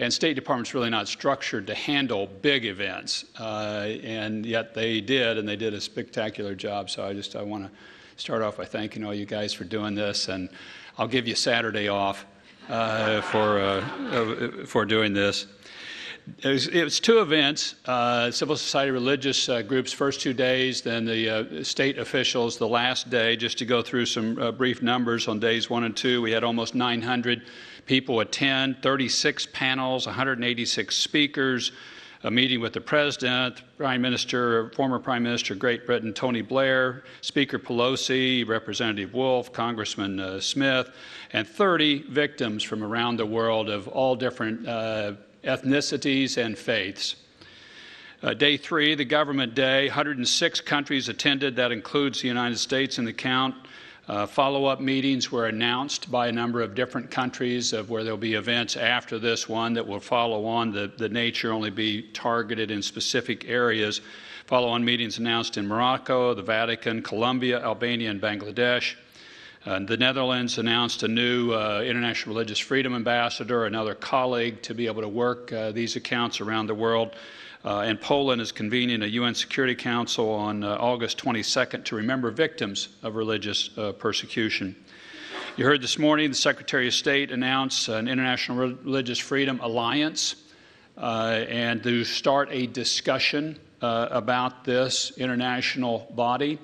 And State Department's really not structured to handle big events, and yet they did, and they did a spectacular job. So I want to start off by thanking all you guys for doing this, and I'll give you Saturday off for doing this. It was two events, civil society religious groups first 2 days, then the state officials the last day. Just to go through some brief numbers, on days 1 and 2, we had almost 900 people attend, 36 panels, 186 speakers, a meeting with the President, Prime Minister, former Prime Minister of Great Britain, Tony Blair, Speaker Pelosi, Representative Wolf, Congressman Smith, and 30 victims from around the world of all different ethnicities and faiths. Day 3, the government day, 106 countries attended. That includes the United States in the count. Follow-up meetings were announced by a number of different countries of where there will be events after this one that will follow on. The nature only be targeted in specific areas. Follow-on meetings announced in Morocco, the Vatican, Colombia, Albania, and Bangladesh. The Netherlands announced a new International Religious Freedom Ambassador, another colleague to be able to work these accounts around the world. And Poland is convening a UN Security Council on August 22nd to remember victims of religious persecution. You heard this morning the Secretary of State announce an International Religious Freedom Alliance and to start a discussion about this international body.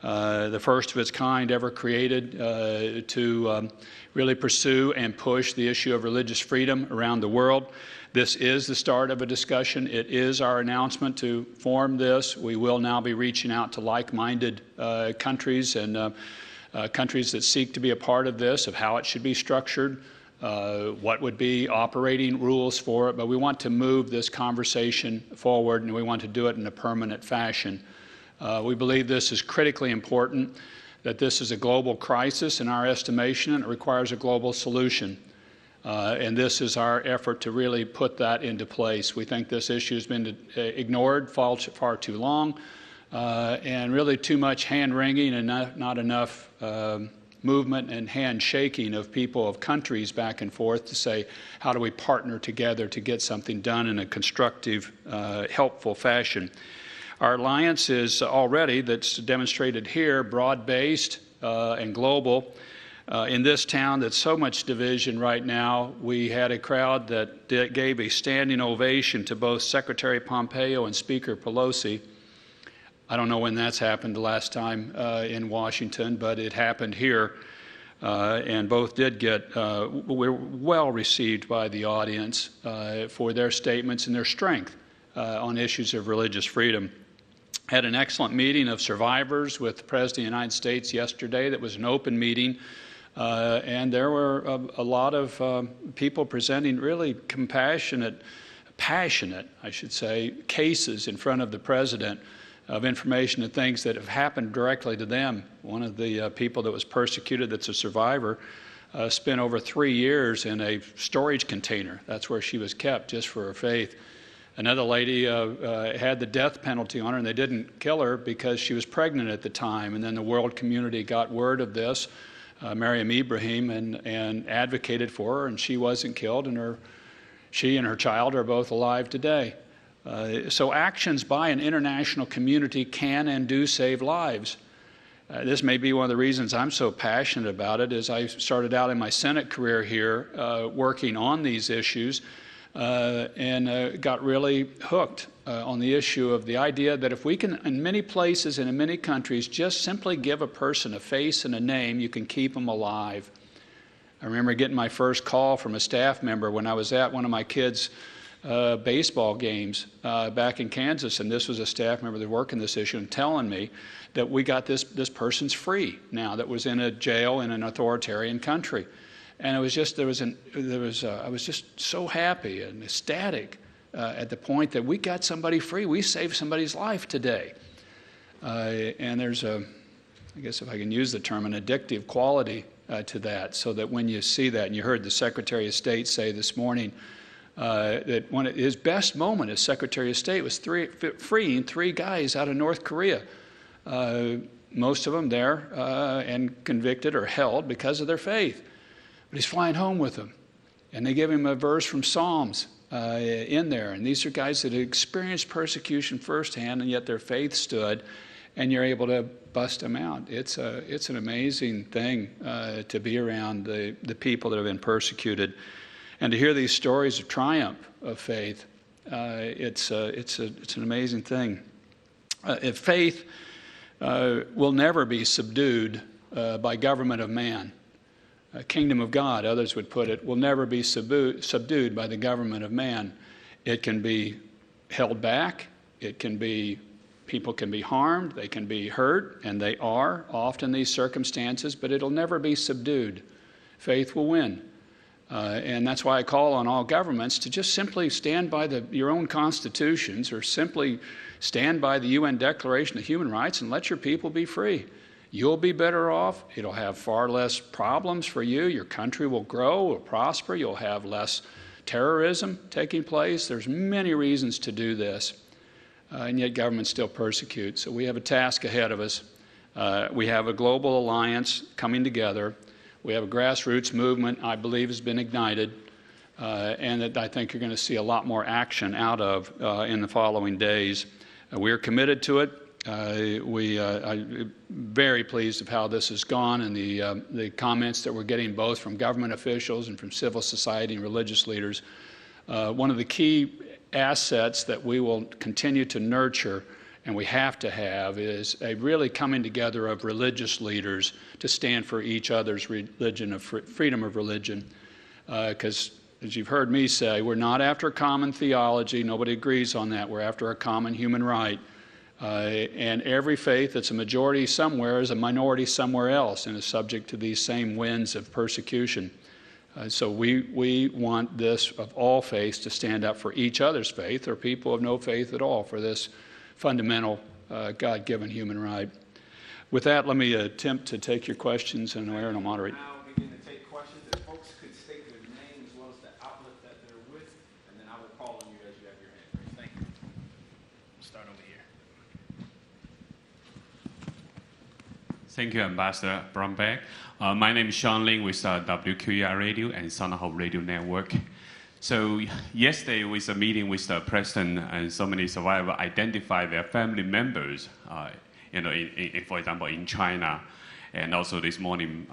The first of its kind ever created to really pursue and push the issue of religious freedom around the world. This is the start of a discussion. It is our announcement to form this. We will now be reaching out to like-minded countries and countries that seek to be a part of this, of how it should be structured, what would be operating rules for it. But we want to move this conversation forward, and we want to do it in a permanent fashion. We believe this is critically important, that this is a global crisis in our estimation, and it requires a global solution. And this is our effort to really put that into place. We think this issue has been ignored far too long, and really too much hand-wringing and not enough movement and handshaking of people, of countries back and forth to say, how do we partner together to get something done in a constructive, helpful fashion. Our alliance is already, that's demonstrated here, broad-based and global. In this town that's so much division right now, we had a crowd that gave a standing ovation to both Secretary Pompeo and Speaker Pelosi. I don't know when that's happened the last time in Washington, but it happened here. And both did were well received by the audience for their statements and their strength on issues of religious freedom. Had an excellent meeting of survivors with the President of the United States yesterday. That was an open meeting, and there were a lot of people presenting really passionate, I should say, cases in front of the President of information and things that have happened directly to them. One of the people that was persecuted, that's a survivor, spent over 3 years in a storage container. That's where she was kept just for her faith. Another lady had the death penalty on her, and they didn't kill her because she was pregnant at the time. And then the world community got word of this, Mariam Ibrahim, and advocated for her, and she wasn't killed, and she and her child are both alive today. So actions by an international community can and do save lives. This may be one of the reasons I'm so passionate about it. As I started out in my Senate career here working on these issues, and got really hooked on the issue of the idea that if we can, in many places and in many countries, just simply give a person a face and a name, you can keep them alive. I remember getting my first call from a staff member when I was at one of my kids' baseball games back in Kansas, and this was a staff member that worked in this issue, and telling me that we got this person's free now that was in a jail in an authoritarian country. And it was just, I was just so happy and ecstatic at the point that we got somebody free. We saved somebody's life today. And there's I guess if I can use the term, an addictive quality to that, so that when you see that, and you heard the Secretary of State say this morning that his best moment as Secretary of State was freeing 3 guys out of North Korea. Most of them there and convicted or held because of their faith. But he's flying home with them. And they give him a verse from Psalms in there. And these are guys that had experienced persecution firsthand, and yet their faith stood, and you're able to bust them out. It's an amazing thing to be around the people that have been persecuted. And to hear these stories of triumph of faith, it's an amazing thing. If faith will never be subdued by government of man. Kingdom of God, others would put it, will never be subdued by the government of man. It can be held back. People can be harmed. They can be hurt, and they are often these circumstances, but it'll never be subdued. Faith will win. And that's why I call on all governments to just simply stand by your own constitutions, or simply stand by the UN Declaration of Human Rights and let your people be free. You'll be better off. It'll have far less problems for you. Your country will grow, will prosper. You'll have less terrorism taking place. There's many reasons to do this, and yet governments still persecute. So we have a task ahead of us. We have a global alliance coming together. We have a grassroots movement I believe has been ignited, and that I think you're going to see a lot more action out of in the following days. We're committed to it. I'm very pleased of how this has gone, and the comments that we're getting both from government officials and from civil society and religious leaders. One of the key assets that we will continue to nurture, and we have to have, is a really coming together of religious leaders to stand for each other's religion, of freedom of religion. Because, as you've heard me say, we're not after common theology. Nobody agrees on that. We're after a common human right. And every faith that's a majority somewhere is a minority somewhere else and is subject to these same winds of persecution. So we want this, of all faiths, to stand up for each other's faith, or people of no faith at all, for this fundamental God-given human right. With that, let me attempt to take your questions, and Aaron will moderate. Now begin to take questions. If folks could state their name as well as the outlet that they're with, and then I will call on you as you have your hand raised. Thank you. We'll start over here. Thank you, Ambassador Bromberg. My name is Sean Ling with WQER Radio and Son of Hope Radio Network. So yesterday was a meeting with the president, and so many survivors identified their family members, for example, in China. And also this morning,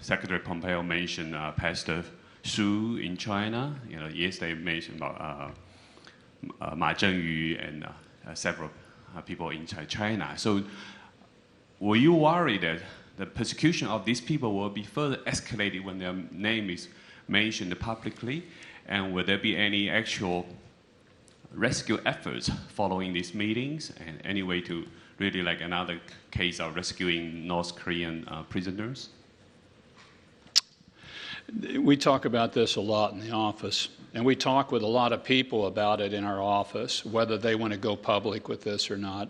Secretary Pompeo mentioned Pastor Su in China. Yesterday mentioned about Ma Zhengyu and several people in China. So were you worried that the persecution of these people will be further escalated when their name is mentioned publicly? And will there be any actual rescue efforts following these meetings, and any way to really, like another case of rescuing North Korean prisoners? We talk about this a lot in the office, and we talk with a lot of people about it in our office, whether they want to go public with this or not,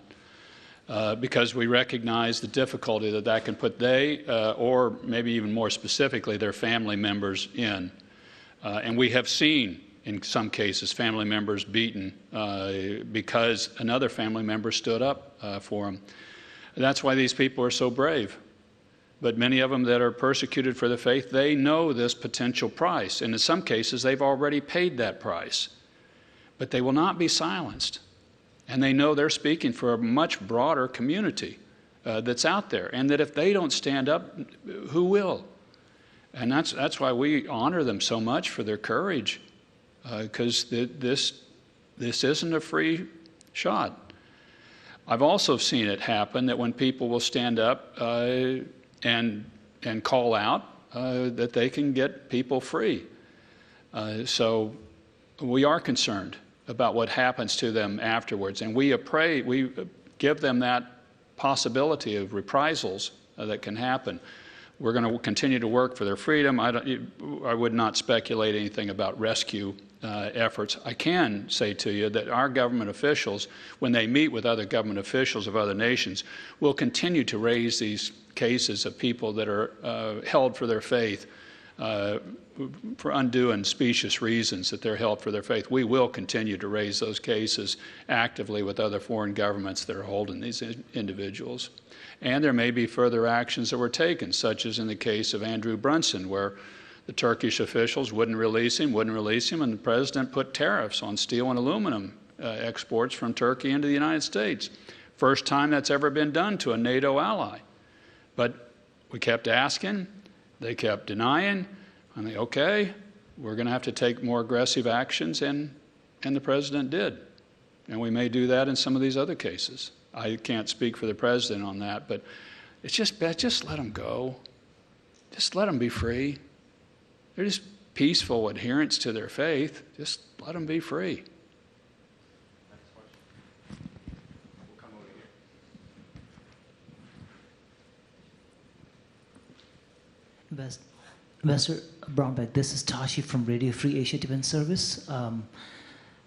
because we recognize the difficulty that can put they, or maybe even more specifically, their family members in. And we have seen, in some cases, family members beaten because another family member stood up for them. That's why these people are so brave. But many of them that are persecuted for the faith, they know this potential price. And in some cases, they've already paid that price. But they will not be silenced. And they know they're speaking for a much broader community that's out there. And that if they don't stand up, who will? And that's why we honor them so much for their courage, because this isn't a free shot. I've also seen it happen that when people will stand up and call out, that they can get people free. So we are concerned about what happens to them afterwards, and we give them that possibility of reprisals that can happen. We're going to continue to work for their freedom. I would not speculate anything about rescue efforts. I can say to you that our government officials, when they meet with other government officials of other nations, will continue to raise these cases of people that are held for their faith for undue and specious reasons, that they're held for their faith. We will continue to raise those cases actively with other foreign governments that are holding these individuals. And there may be further actions that were taken, such as in the case of Andrew Brunson, where The Turkish officials wouldn't release him, and the president put tariffs on steel and aluminum exports from Turkey into the United States. First time that's ever been done to a NATO ally. But we kept asking, they kept denying, and they, okay, we're going to have to take more aggressive actions, and the president did. And we may do that in some of these other cases. I can't speak for the president on that, but it's just let them go. Just let them be free. They're just peaceful adherents to their faith. Just let them be free. Next question. We'll come over here. Ambassador Brownback, this is Tashi from Radio Free Asia Tibetan Service.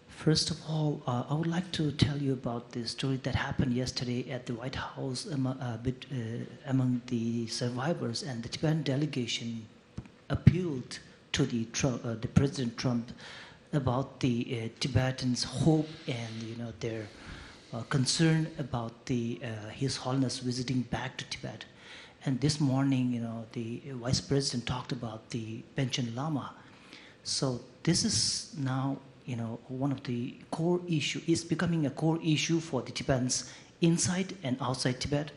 First of all, I would like to tell you about the story that happened yesterday at the White House among the survivors, and the Tibetan delegation appealed to the President Trump about the Tibetans' hope and their concern about His Holiness visiting back to Tibet. And this morning, the Vice President talked about the Panchen Lama. So this is now, one of the core issue, is becoming a core issue for the Tibetans inside and outside Tibet.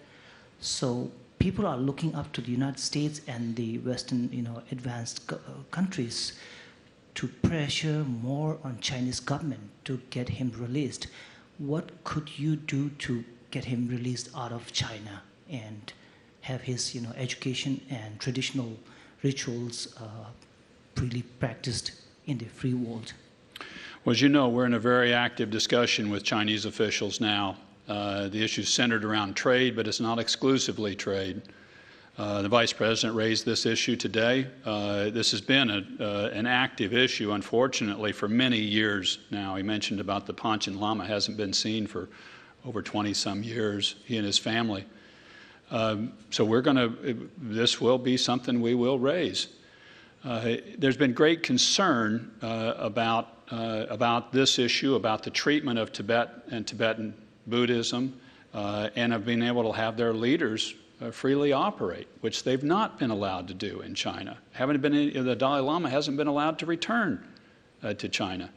So people are looking up to the United States and the Western, advanced countries to pressure more on Chinese government to get him released. What could you do to get him released out of China and have his, education and traditional rituals freely practiced in the free world? Well, as you know, we're in a very active discussion with Chinese officials now. The issue is centered around trade, but it's not exclusively trade. The Vice President raised this issue today. This has been an active issue, unfortunately, for many years now. He mentioned about the Panchen Lama hasn't been seen for over 20-some years, he and his family. So this will be something we will raise. There's been great concern about this issue, about the treatment of Tibet and Tibetan Buddhism, and of being able to have their leaders freely operate, which they've not been allowed to do in China. The Dalai Lama hasn't been allowed to return to China,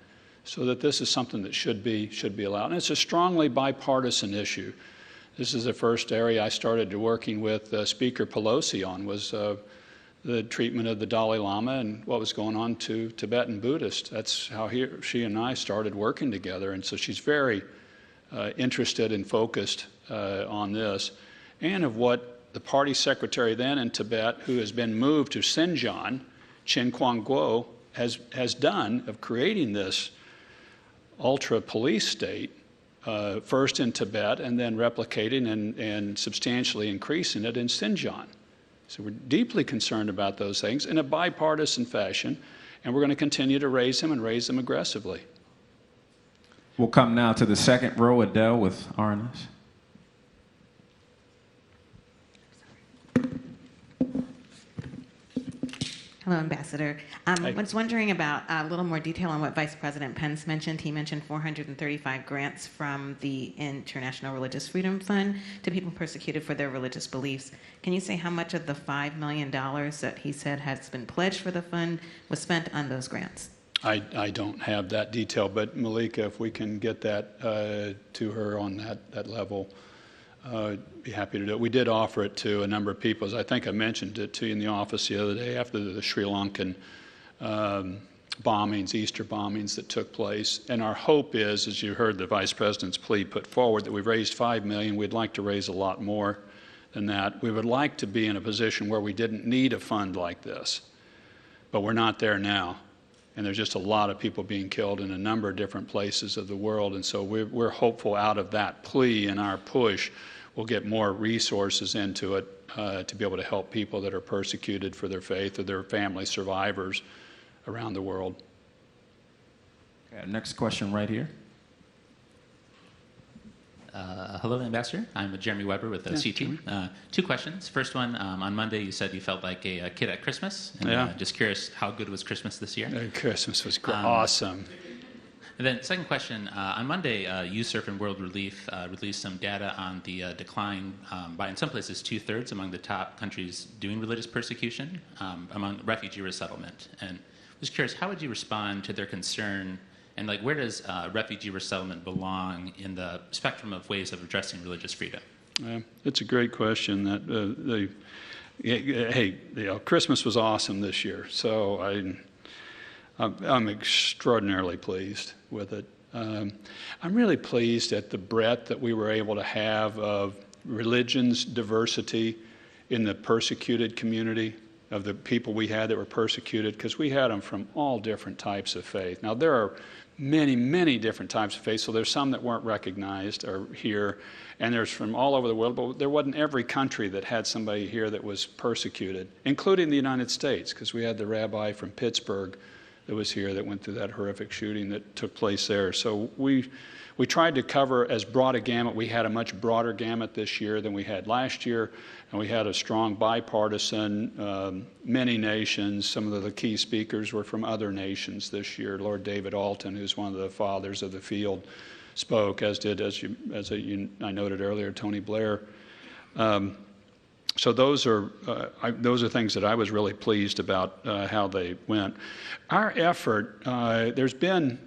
so that this is something that should be allowed. And it's a strongly bipartisan issue. This is the first area I started working with Speaker Pelosi on, was the treatment of the Dalai Lama and what was going on to Tibetan Buddhists. That's how she and I started working together, and so she's very interested and focused on this, and of what the party secretary then in Tibet, who has been moved to Xinjiang, Chen Quanguo, has done, of creating this ultra-police state, first in Tibet and then replicating and substantially increasing it in Xinjiang. So we're deeply concerned about those things in a bipartisan fashion, and we're going to continue to raise them and raise them aggressively. We'll come now to the second row, Adele with RNS. Hello, Ambassador. I was wondering about a little more detail on what Vice President Pence mentioned. He mentioned 435 grants from the International Religious Freedom Fund to people persecuted for their religious beliefs. Can you say how much of the $5 million that he said has been pledged for the fund was spent on those grants? I don't have that detail, but Malika, if we can get that to her on that level, I'd be happy to do it. We did offer it to a number of people. As I think I mentioned it to you in the office the other day after the Sri Lankan bombings, Easter bombings that took place. And our hope is, as you heard the Vice President's plea put forward, that we've raised $5 million. We'd like to raise a lot more than that. We would like to be in a position where we didn't need a fund like this, but we're not there now. And there's just a lot of people being killed in a number of different places of the world. And so we're hopeful out of that plea and our push, we'll get more resources into it to be able to help people that are persecuted for their faith or their family survivors around the world. Okay, next question right here. Hello, Ambassador. I'm Jeremy Weber with CT. Two questions. First one, on Monday you said you felt like a kid at Christmas. And, just curious, how good was Christmas this year? Christmas was awesome. And then second question, on Monday, USERF and World Relief released some data on the decline by, in some places, 2/3 among the top countries doing religious persecution among refugee resettlement. And I was curious, how would you respond to their concern, and like where does refugee resettlement belong in the spectrum of ways of addressing religious freedom? It's a great question. Christmas was awesome this year, so I'm extraordinarily pleased with it. I'm really pleased at the breadth that we were able to have of religions diversity in the persecuted community, of the people we had that were persecuted, because we had them from all different types of faith. Now, there are many, many different types of faith, so there's some that weren't recognized or here, and there's from all over the world, but there wasn't every country that had somebody here that was persecuted, including the United States, because we had the rabbi from Pittsburgh that was here that went through that horrific shooting that took place there. So we tried to cover as broad a gamut. We had a much broader gamut this year than we had last year, and we had a strong bipartisan, many nations. Some of the key speakers were from other nations this year. Lord David Alton, who's one of the fathers of the field, spoke, as did, I noted earlier, Tony Blair. So those are things that I was really pleased about how they went. Our effort, there's been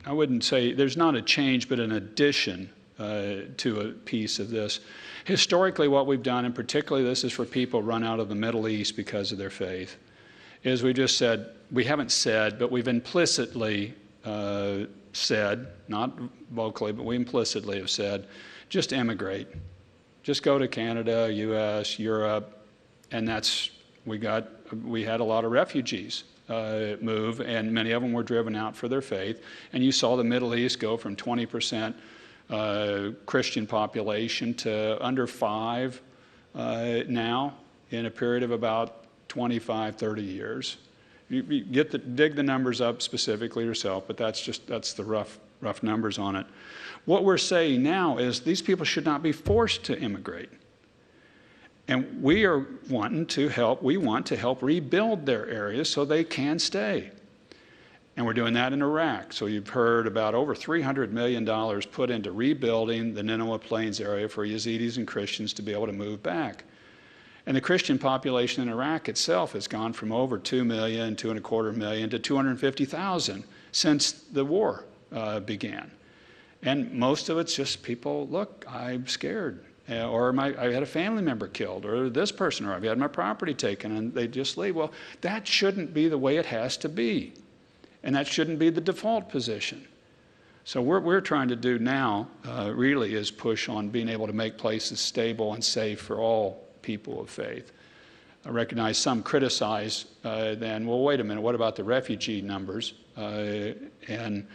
I wouldn't say, there's not a change, but an addition to a piece of this. Historically, what we've done, and particularly this is for people run out of the Middle East because of their faith, is we just said, we haven't said, but we've implicitly said, not vocally, but we implicitly have said, just immigrate. Just go to Canada, US, Europe, and we had a lot of refugees move, and many of them were driven out for their faith. And you saw the Middle East go from 20% Christian population to under 5 now in a period of about 25, 30 years. You dig the numbers up specifically yourself, but that's the rough numbers on it. What we're saying now is these people should not be forced to immigrate. And we want to help rebuild their areas so they can stay. And we're doing that in Iraq. So you've heard about over $300 million put into rebuilding the Nineveh Plains area for Yazidis and Christians to be able to move back. And the Christian population in Iraq itself has gone from over 2 million, 2.25 million to 250,000 since the war began. And most of it's just people, look, I'm scared. Or I had a family member killed, or this person, or I've had my property taken, and they just leave. Well, that shouldn't be the way it has to be. And that shouldn't be the default position. So what we're trying to do now really is push on being able to make places stable and safe for all people of faith. I recognize some criticize then, well, wait a minute, what about the refugee numbers? And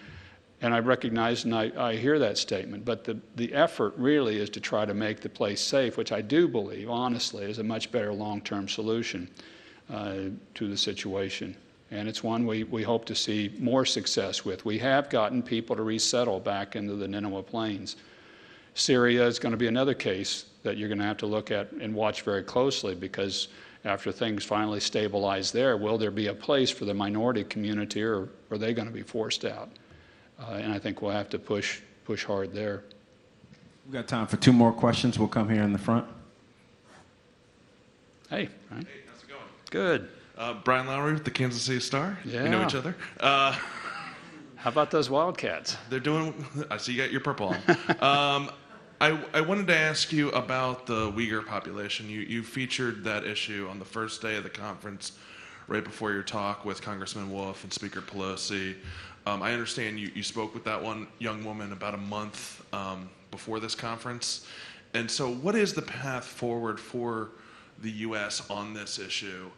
I recognize and I hear that statement, but the effort really is to try to make the place safe, which I do believe, honestly, is a much better long-term solution to the situation. And it's one we hope to see more success with. We have gotten people to resettle back into the Nineveh Plains. Syria is going to be another case that you're going to have to look at and watch very closely, because after things finally stabilize there, will there be a place for the minority community, or are they going to be forced out? And I think we'll have to push hard there. We've got time for 2 more questions. We'll come here in the front. Hey, Brian. Hey, how's it going? Good. Brian Lowry with the Kansas City Star. Yeah. We know each other. How about those Wildcats? They're doing, I see you got your purple on. I wanted to ask you about the Uyghur population. You featured that issue on the first day of the conference, right before your talk with Congressman Wolf and Speaker Pelosi. I understand you spoke with that one young woman about a month before this conference. And so what is the path forward for the U.S. on this issue?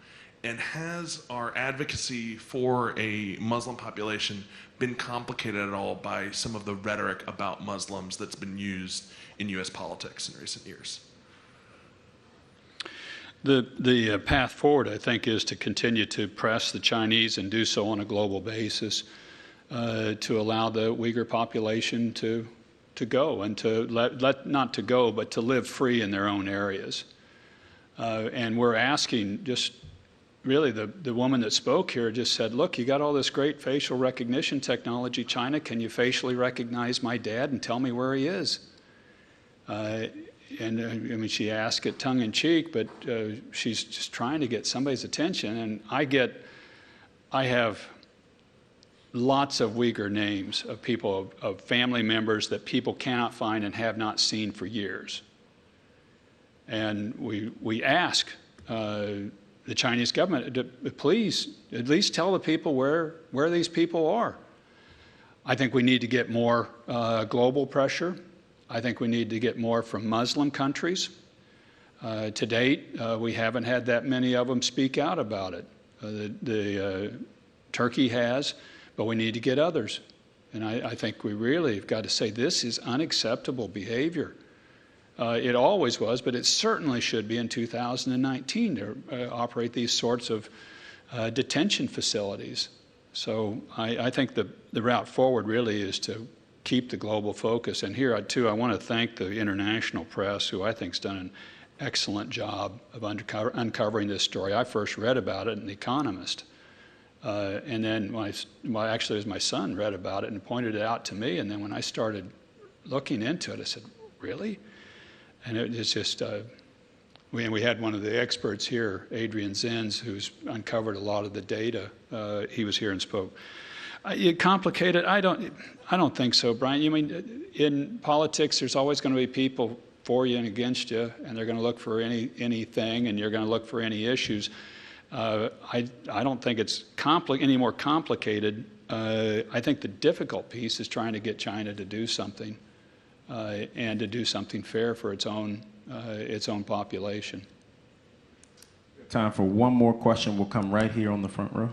And has our advocacy for a Muslim population been complicated at all by some of the rhetoric about Muslims that's been used in U.S. politics in recent years? The path forward, I think, is to continue to press the Chinese and do so on a global basis to allow the Uyghur population to go and to not to go, but to live free in their own areas. And we're asking just really the woman that spoke here just said, look, you got all this great facial recognition technology, China, can you facially recognize my dad and tell me where he is? And I mean, she asked it tongue in cheek, but she's just trying to get somebody's attention. And I have lots of Uyghur names of people, of family members that people cannot find and have not seen for years. And we ask the Chinese government to please at least tell the people where these people are. I think we need to get more global pressure. I think we need to get more from Muslim countries. To date, we haven't had that many of them speak out about it. Turkey has, but we need to get others. And I think we really have got to say this is unacceptable behavior. It always was, but it certainly should be in 2019 to operate these sorts of detention facilities. So I think the route forward really is to keep the global focus. And here, too, I want to thank the international press, who I think has done an excellent job of uncovering this story. I first read about it in The Economist. And then actually, it was my son read about it and pointed it out to me. And then when I started looking into it, I said, really? And it's just, we had one of the experts here, Adrian Zenz, who's uncovered a lot of the data. He was here and spoke. Complicated? I don't think so, Brian. You mean in politics, there's always going to be people for you and against you, and they're going to look for anything, and you're going to look for any issues. I don't think it's any more complicated. I think the difficult piece is trying to get China to do something, and to do something fair for its own population. Time for one more question. We'll come right here on the front row.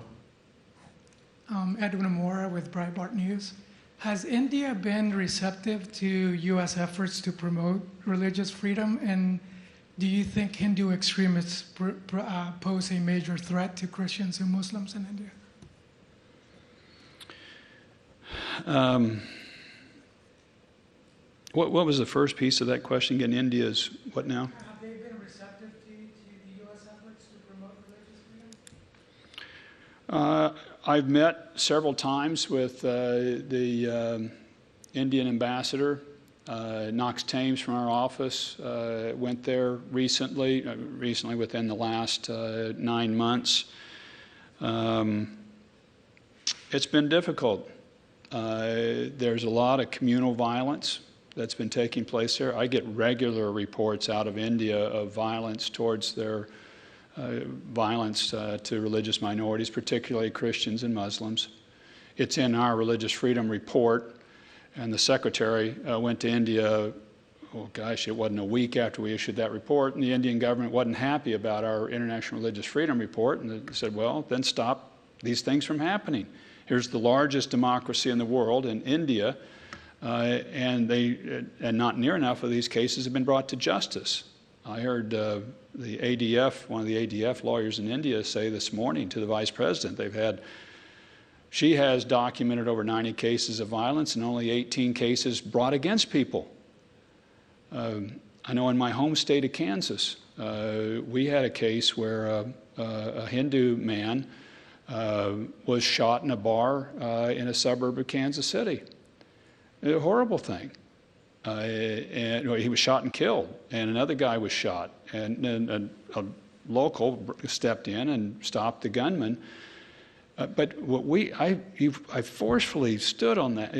Edwin Amora with Breitbart News. Has India been receptive to U.S. efforts to promote religious freedom? And do you think Hindu extremists pose a major threat to Christians and Muslims in India? What was the first piece of that question again? India's what now? Have they been receptive to the U.S. efforts to promote religious freedom? I've met several times with the Indian ambassador. Knox Thames from our office went there recently within the last 9 months. It's been difficult. There's a lot of communal violence that's been taking place there. I get regular reports out of India of violence towards their violence to religious minorities, particularly Christians and Muslims. It's in our Religious Freedom Report, and the Secretary went to India, oh gosh, it wasn't a week after we issued that report, and the Indian government wasn't happy about our International Religious Freedom Report, and they said, well, then stop these things from happening. Here's the largest democracy in the world, in India, and not near enough of these cases have been brought to justice. I heard the ADF, one of the ADF lawyers in India, say this morning to the Vice President, she has documented over 90 cases of violence and only 18 cases brought against people. I know in my home state of Kansas, we had a case where a Hindu man was shot in a bar in a suburb of Kansas City. A horrible thing. And he was shot and killed, and another guy was shot, and a local stepped in and stopped the gunman. But I forcefully stood on that,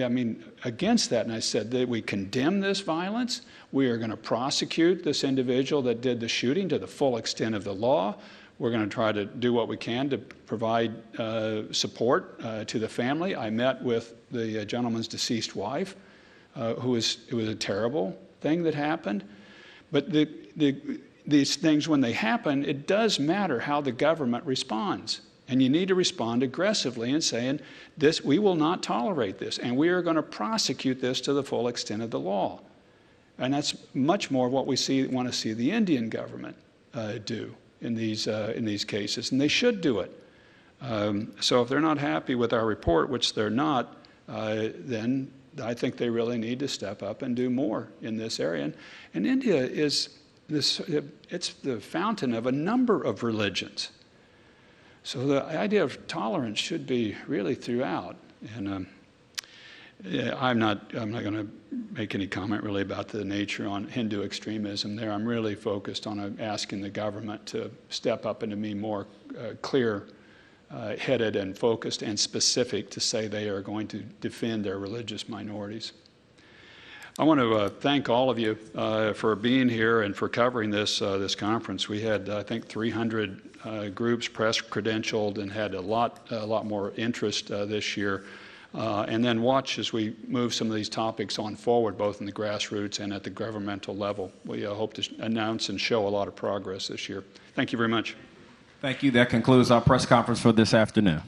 against that, and I said that we condemn this violence. We are going to prosecute this individual that did the shooting to the full extent of the law. We're going to try to do what we can to provide support to the family. I met with the gentleman's deceased wife. It was a terrible thing that happened. But these things, when they happen, it does matter how the government responds. And you need to respond aggressively in saying, we will not tolerate this, and we are going to prosecute this to the full extent of the law. And that's much more what we want to see the Indian government do in these cases, and they should do it. So if they're not happy with our report, which they're not, then I think they really need to step up and do more in this area. And India it's the fountain of a number of religions. So the idea of tolerance should be really throughout. And yeah, I'm not going to make any comment really about the nature on Hindu extremism there. I'm really focused on asking the government to step up and to be more clear-headed and focused and specific to say they are going to defend their religious minorities. I want to thank all of you for being here and for covering this conference. We had, I think, 300 groups press credentialed and had a lot more interest this year. And then watch as we move some of these topics on forward, both in the grassroots and at the governmental level. We hope to announce and show a lot of progress this year. Thank you very much. Thank you. That concludes our press conference for this afternoon.